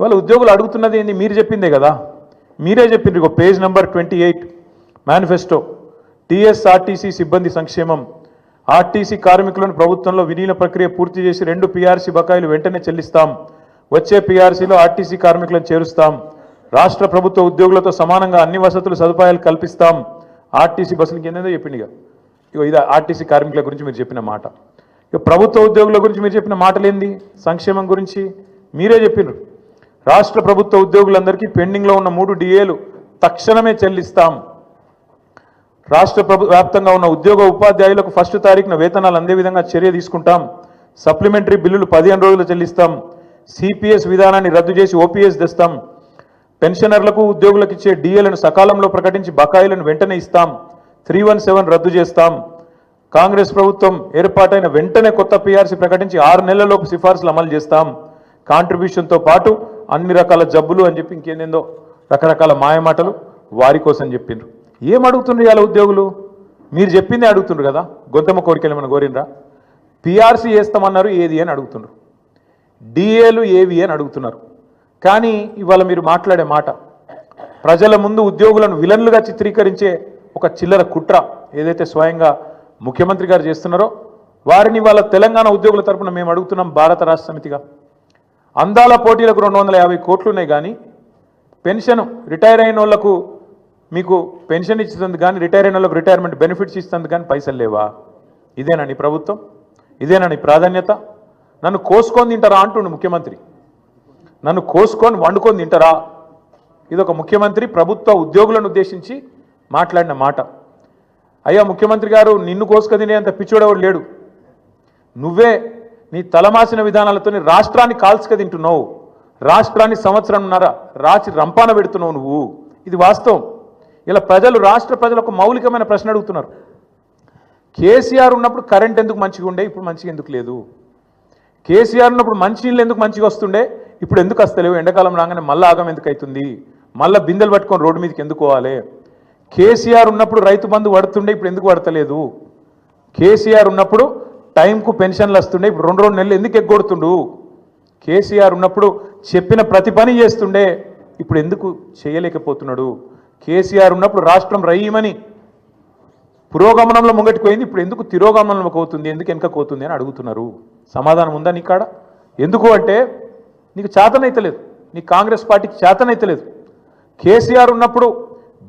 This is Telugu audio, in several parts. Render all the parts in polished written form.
ఇవాళ ఉద్యోగులు అడుగుతున్నది ఏంది? మీరు చెప్పిందే కదా, మీరే చెప్పిండ్రు. ఇగో పేజ్ నెంబర్ 28 మేనిఫెస్టో. టీఎస్ఆర్టీసీ సిబ్బంది సంక్షేమం. ఆర్టీసీ కార్మికులను ప్రభుత్వంలో విలీన ప్రక్రియ పూర్తి చేసి 2 పీఆర్సీ బకాయిలు వెంటనే చెల్లిస్తాం. వచ్చే పీఆర్సీలో ఆర్టీసీ కార్మికులను చేరుస్తాం. రాష్ట్ర ప్రభుత్వ ఉద్యోగులతో సమానంగా అన్ని వసతులు సదుపాయాలు కల్పిస్తాం. ఆర్టీసీ బస్సులకి ఏందో చెప్పింది. ఇగో ఇది ఆర్టీసీ కార్మికుల గురించి మీరు చెప్పిన మాట. ఇక ప్రభుత్వ ఉద్యోగుల గురించి మీరు చెప్పిన మాటలేంది? సంక్షేమం గురించి మీరే చెప్పిండ్రు. రాష్ట్ర ప్రభుత్వ ఉద్యోగులందరికీ పెండింగ్లో ఉన్న 3 డిఏలు తక్షణమే చెల్లిస్తాం. రాష్ట్ర వ్యాప్తంగా ఉన్న ఉద్యోగ ఉపాధ్యాయులకు 1వ తారీఖున వేతనాలు అందే విధంగా చర్య తీసుకుంటాం. సప్లిమెంటరీ బిల్లులు 15 రోజులు చెల్లిస్తాం. సిపిఎస్ విధానాన్ని రద్దు చేసి ఓపీఎస్ తెస్తాం. పెన్షనర్లకు ఉద్యోగులకు ఇచ్చే డిఏలను సకాలంలో ప్రకటించి బకాయిలను వెంటనే ఇస్తాం. 317 రద్దు చేస్తాం. కాంగ్రెస్ ప్రభుత్వం ఏర్పాటైన వెంటనే కొత్త పీఆర్సీ ప్రకటించి 6 నెలలలోపు సిఫార్సులు అమలు చేస్తాం. కాంట్రిబ్యూషన్తో పాటు అన్ని రకాల జబ్బులు అని చెప్పి ఇంకేందేందో రకరకాల మాయమాటలు వారి కోసం చెప్పిండ్రు. ఏం అడుగుతుండ్రు ఇవాళ ఉద్యోగులు? మీరు చెప్పిందే అడుగుతుండ్రు కదా. గొంతమ్మ కోరికలు ఏమైనా కోరినరా? పీఆర్సీ వేస్తామన్నారు, ఏది అని అడుగుతుండ్రు. డిఏలు ఏవి అని అడుగుతున్నారు. కానీ ఇవాళ మీరు మాట్లాడే మాట ప్రజల ముందు ఉద్యోగులను విలన్లుగా చిత్రీకరించే ఒక చిల్లర కుట్ర ఏదైతే స్వయంగా ముఖ్యమంత్రి గారు చేస్తున్నారో వారిని వాళ్ళ తెలంగాణ ఉద్యోగుల తరపున మేము అడుగుతున్నాం. భారత రాష్ట్ర సమితిగా అందాల పోటీలకు 250 కోట్లు ఉన్నాయి, కానీ పెన్షన్ రిటైర్ అయిన వాళ్ళకు మీకు పెన్షన్ ఇస్తుంది, కానీ రిటైర్ అయిన వాళ్ళకు రిటైర్మెంట్ బెనిఫిట్స్ ఇస్తుంది, కానీ పైసలు లేవా? ఇదేనా నీ ప్రభుత్వం? ఇదేనా నీ ప్రాధాన్యత? నన్ను కోసుకొని తింటారా అంటుండు ముఖ్యమంత్రి. నన్ను కోసుకొని వండుకొని తింటారా? ఇదొక ముఖ్యమంత్రి ప్రభుత్వ ఉద్యోగులను ఉద్దేశించి మాట్లాడిన మాట. అయ్యా ముఖ్యమంత్రి గారు, నిన్ను కోసుక తినేంత పిచ్చోడెవడు లేడు. నువ్వే నీ తలమాసిన విధానాలతో రాష్ట్రాన్ని కాల్చుక తింటున్నావు. రాష్ట్రాన్ని సంవత్సరంన్నర రాచి రంపాన పెడుతున్నావు నువ్వు. ఇది వాస్తవం. ఇలా రాష్ట్ర ప్రజలు ఒక మౌలికమైన ప్రశ్న అడుగుతున్నారు. కేసీఆర్ ఉన్నప్పుడు కరెంట్ ఎందుకు మంచిగా ఉండే, ఇప్పుడు మంచిగా ఎందుకు లేదు? కేసీఆర్ ఉన్నప్పుడు మంచినీళ్ళు ఎందుకు మంచిగా వస్తుండే, ఇప్పుడు ఎందుకు వస్తలేవు? ఎండాకాలం రాగానే మళ్ళీ ఆగం ఎందుకు అవుతుంది? మళ్ళీ బిందెలు పట్టుకొని రోడ్డు మీదకి ఎందుకు పోవాలి? కేసీఆర్ ఉన్నప్పుడు రైతు బంధు పడుతుండే, ఇప్పుడు ఎందుకు పడతలేదు? కేసీఆర్ ఉన్నప్పుడు టైంకు పెన్షన్లు వస్తుండే, ఇప్పుడు 2 నెలలు ఎందుకు ఎగ్గొడుతుండు? కేసీఆర్ ఉన్నప్పుడు చెప్పిన ప్రతి పని చేస్తుండే, ఇప్పుడు ఎందుకు చేయలేకపోతున్నాడు? కేసీఆర్ ఉన్నప్పుడు రాష్ట్రం రయ్యమని పురోగమనంలో ముంగటిపోయింది, ఇప్పుడు ఎందుకు తిరోగమనంలో పోతుంది, ఎందుకు వెనకపోతుంది అని అడుగుతున్నారు. సమాధానం ఉందా నీ కాడ? ఎందుకు అంటే నీకు చేతనైతలేదు, నీ కాంగ్రెస్ పార్టీకి చేతనైతలేదు. కేసీఆర్ ఉన్నప్పుడు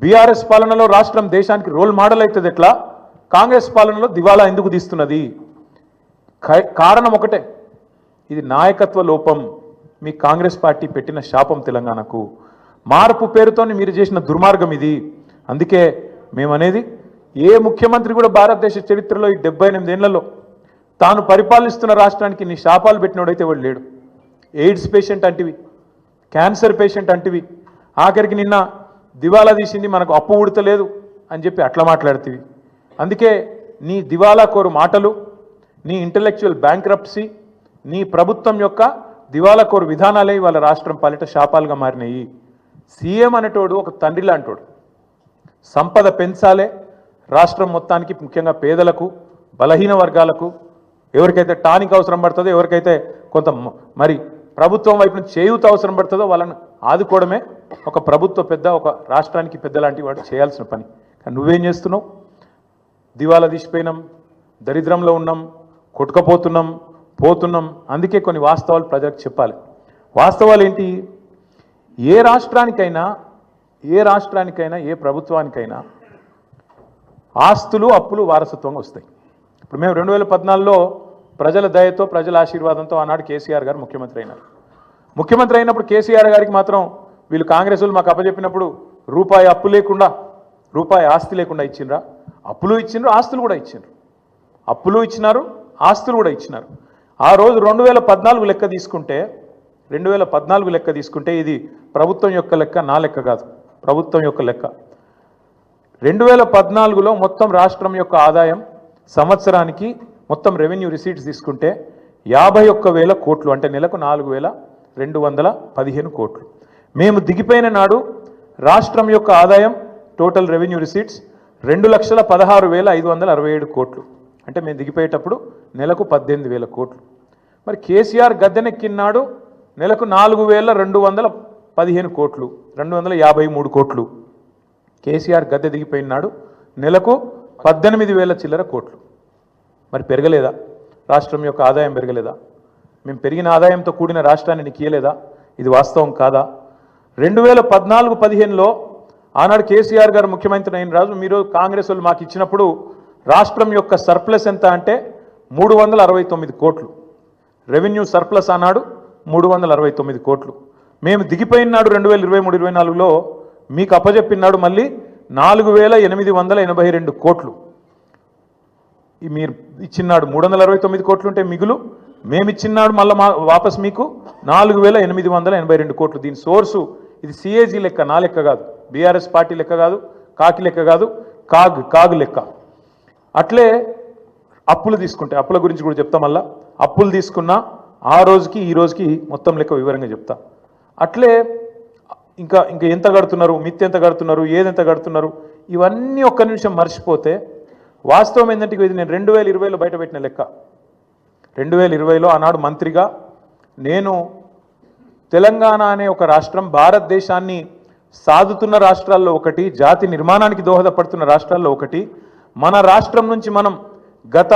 బీఆర్ఎస్ పాలనలో రాష్ట్రం దేశానికి రోల్ మోడల్ అవుతుంది, ఎట్లా కాంగ్రెస్ పాలనలో దివాలా ఎందుకు తీస్తున్నది? కారణం ఒకటే, ఇది నాయకత్వ లోపం. మీ కాంగ్రెస్ పార్టీ పెట్టిన శాపం తెలంగాణకు. మార్పు పేరుతో మీరు చేసిన దుర్మార్గం ఇది. అందుకే మేమనేది, ఏ ముఖ్యమంత్రి కూడా భారతదేశ చరిత్రలో ఈ 78 ఏళ్లలో తాను పరిపాలిస్తున్న రాష్ట్రానికి నీ శాపాలు పెట్టినోడైతే వాడు లేడు. ఎయిడ్స్ పేషెంట్ అంటివి, క్యాన్సర్ పేషెంట్ అంటివి, ఆఖరికి నిన్న దివాలా తీసింది మనకు అప్పు ఉడతలేదు అని చెప్పి అట్లా మాట్లాడుతీవి. అందుకే నీ దివాలా కోరు మాటలు, నీ ఇంటలెక్చువల్ బ్యాంక్రప్సీ, నీ ప్రభుత్వం యొక్క దివాలా కోరు విధానాలే వాళ్ళ రాష్ట్రం పాలిట శాపాలుగా మారినాయి. సీఎం అనేటోడు ఒక తండ్రి లాంటోడు. సంపద పెంచాలే రాష్ట్రం మొత్తానికి, ముఖ్యంగా పేదలకు, బలహీన వర్గాలకు, ఎవరికైతే టానిక్ అవసరం పడుతుందో, ఎవరికైతే కొంత మరి ప్రభుత్వం వైపు నుంచి చేయూత అవసరం పడుతుందో వాళ్ళని ఆదుకోవడమే ఒక ప్రభుత్వ పెద్ద, ఒక రాష్ట్రానికి పెద్ద లాంటి వాడు చేయాల్సిన పని. కానీ నువ్వేం చేస్తున్నావు? దివాలా తీసిపోయినాం, దరిద్రంలో ఉన్నాం, పోతున్నాం. అందుకే కొన్ని వాస్తవాలు ప్రజలకు చెప్పాలి. వాస్తవాలు ఏంటి? ఏ రాష్ట్రానికైనా ఏ ప్రభుత్వానికైనా ఆస్తులు అప్పులు వారసత్వంగా వస్తాయి. ఇప్పుడు మేము 2014లో ప్రజల దయతో, ప్రజల ఆశీర్వాదంతో ఆనాడు కేసీఆర్ గారు ముఖ్యమంత్రి అయినారు. ముఖ్యమంత్రి అయినప్పుడు కేసీఆర్ గారికి మాత్రం వీళ్ళు కాంగ్రెస్ వాళ్ళు మాకు అప్పచెప్పినప్పుడు రూపాయి అప్పు లేకుండా, రూపాయి ఆస్తి లేకుండా ఇచ్చిండ్రా? అప్పులు ఇచ్చిండ్రు, ఆస్తులు కూడా ఇచ్చిండ్రు. అప్పులు ఇచ్చినారు, ఆస్తులు కూడా ఇచ్చినారు. ఆ రోజు 2014 లెక్క తీసుకుంటే ఇది ప్రభుత్వం యొక్క లెక్క, నా లెక్క కాదు, ప్రభుత్వం యొక్క లెక్క. 2014లో మొత్తం రాష్ట్రం యొక్క ఆదాయం సంవత్సరానికి మొత్తం రెవెన్యూ రిసీట్స్ తీసుకుంటే 51,000 కోట్లు, అంటే నెలకు 4,215 కోట్లు. మేము దిగిపోయిన నాడు రాష్ట్రం యొక్క ఆదాయం టోటల్ రెవెన్యూ రిసీట్స్ 2,16,567 కోట్లు. అంటే మేము దిగిపోయేటప్పుడు నెలకు 18,000 కోట్లు. మరి కేసీఆర్ గద్దెనెక్కినాడు నెలకు 4,215 కోట్లు, 253 కోట్లు. కేసీఆర్ గద్దె దిగిపోయినాడు నెలకు 18,000 చిల్లర కోట్లు. మరి పెరగలేదా? రాష్ట్రం యొక్క ఆదాయం పెరగలేదా? మేము పెరిగిన ఆదాయంతో కూడిన రాష్ట్రాన్ని నీకు ఇయ్యలేదా? ఇది వాస్తవం కాదా? 2014-15లో ఆనాడు కేసీఆర్ గారు ముఖ్యమంత్రి అయిన రాజు మీరు కాంగ్రెస్ వాళ్ళు మాకు ఇచ్చినప్పుడు రాష్ట్రం యొక్క సర్ప్లస్ ఎంత అంటే 369 కోట్లు. రెవెన్యూ సర్ప్లస్ అన్నాడు 369 కోట్లు. మేము దిగిపోయినాడు 2023-24లో మీకు అప్పజెప్పినాడు మళ్ళీ 4,882 కోట్లు. మీరు ఇచ్చినాడు 369 కోట్లు ఉంటే మిగులు, మేమిచ్చినాడు మళ్ళీ వాపస్ మీకు 4,882 కోట్లు. దీని సోర్సు ఇది సిఏజీ లెక్క, నా లెక్క కాదు, బీఆర్ఎస్ పార్టీ లెక్క కాదు, కాకి లెక్క కాదు, కాగు లెక్క. అట్లే అప్పులు తీసుకుంటే అప్పుల గురించి కూడా చెప్తా. మళ్ళా అప్పులు తీసుకున్నా ఆ రోజుకి ఈ రోజుకి మొత్తం లెక్క వివరంగా చెప్తా. అట్లే ఇంకా ఇంకా ఎంత కడుతున్నారు, మిత్తి ఎంత కడుతున్నారు, ఏదెంత కడుతున్నారు, ఇవన్నీ ఒక్క నిమిషం మర్చిపోతే వాస్తవం ఏంటంటే ఇది నేను 2020లో బయటపెట్టిన లెక్క. 2020లో ఆనాడు మంత్రిగా నేను తెలంగాణ అనే ఒక రాష్ట్రం భారతదేశాన్ని సాదుతున్న రాష్ట్రాల్లో ఒకటి, జాతి నిర్మాణానికి దోహదపడుతున్న రాష్ట్రాల్లో ఒకటి. మన రాష్ట్రం నుంచి మనం గత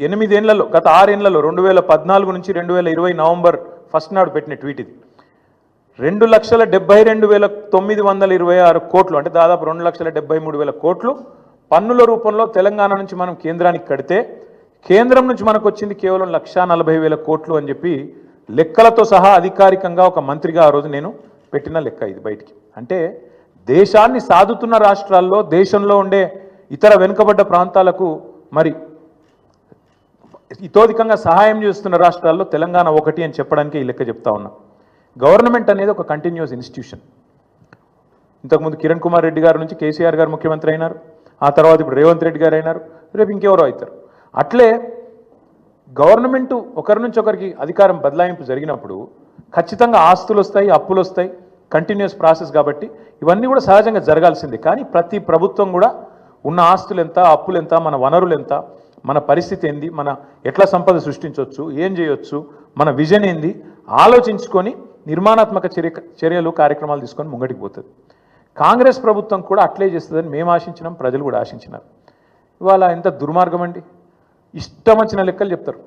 8 ఏళ్లలో, గత 6 ఏళ్లలో 2014 నుంచి 2020 నవంబర్ 1 నాడు పెట్టిన ట్వీట్ ఇది. 2,72,926 కోట్లు అంటే దాదాపు 2,73,000 కోట్లు పన్నుల రూపంలో తెలంగాణ నుంచి మనం కేంద్రానికి కడితే కేంద్రం నుంచి మనకు వచ్చింది కేవలం 1,40,000 కోట్లు అని చెప్పి లెక్కలతో సహా అధికారికంగా ఒక మంత్రిగా ఆ రోజు నేను పెట్టిన లెక్క ఇది బయటికి. అంటే దేశాన్ని సాదుతున్న రాష్ట్రాల్లో, దేశంలో ఉండే ఇతర వెనుకబడ్డ ప్రాంతాలకు మరి ఇతోధికంగా సహాయం చేస్తున్న రాష్ట్రాల్లో తెలంగాణ ఒకటి అని చెప్పడానికి ఈ లెక్క చెప్తా ఉన్నా. గవర్నమెంట్ అనేది ఒక కంటిన్యూస్ ఇన్స్టిట్యూషన్. ఇంతకుముందు కిరణ్ కుమార్ రెడ్డి గారి నుంచి కేసీఆర్ గారు ముఖ్యమంత్రి అయినారు, ఆ తర్వాత ఇప్పుడు రేవంత్ రెడ్డి గారు అయినారు, రేపు ఇంకెవరో అవుతారు. అట్లే గవర్నమెంట్ ఒకరి నుంచి ఒకరికి అధికారం బదలాయింపు జరిగినప్పుడు ఖచ్చితంగా ఆస్తులు వస్తాయి, అప్పులు వస్తాయి, కంటిన్యూస్ ప్రాసెస్. కాబట్టి ఇవన్నీ కూడా సహజంగా జరగాల్సిందే. కానీ ప్రతి ప్రభుత్వం కూడా ఉన్న ఆస్తులు ఎంత, అప్పులు ఎంత, మన వనరులు ఎంత, మన పరిస్థితి ఏంది, మన ఎట్లా సంపద సృష్టించవచ్చు, ఏం చేయొచ్చు, మన విజన్ ఏంది ఆలోచించుకొని నిర్మాణాత్మక చర్యలు కార్యక్రమాలు తీసుకొని ముంగటికి పోతుంది. కాంగ్రెస్ ప్రభుత్వం కూడా అట్లే చేస్తుందని మేము ఆశించినాం, ప్రజలు కూడా ఆశించినారు. ఇవాళ ఎంత దుర్మార్గం అండి, ఇష్టం వచ్చిన లెక్కలు చెప్తారు.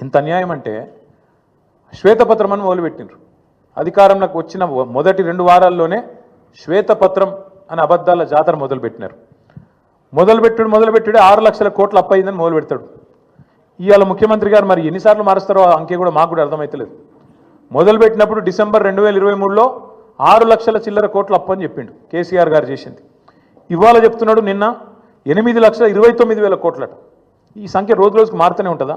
ఎంత అన్యాయం అంటే శ్వేతపత్రం అని మొదలుపెట్టినారు. అధికారంలోకి వచ్చిన మొదటి 2 వారాల్లోనే శ్వేతపత్రం అని అబద్ధాల జాతర మొదలుపెట్టినారు. మొదలుపెట్టుడే 6 లక్షల కోట్ల అప్పు అయిందని మొదలు పెడతాడు. ఇవాళ ముఖ్యమంత్రి గారు మరి ఎన్నిసార్లు మారుస్తారో అంకే కూడా మాకు కూడా అర్థమవుతలేదు. మొదలుపెట్టినప్పుడు డిసెంబర్ 2023లో 6 లక్షల చిల్లర కోట్ల అప్పు అని చెప్పిండు కేసీఆర్ గారు చేసింది. ఇవాళ చెప్తున్నాడు నిన్న 8,29,000 కోట్లట. ఈ సంఖ్య రోజు రోజుకు మారుతూనే ఉంటుందా?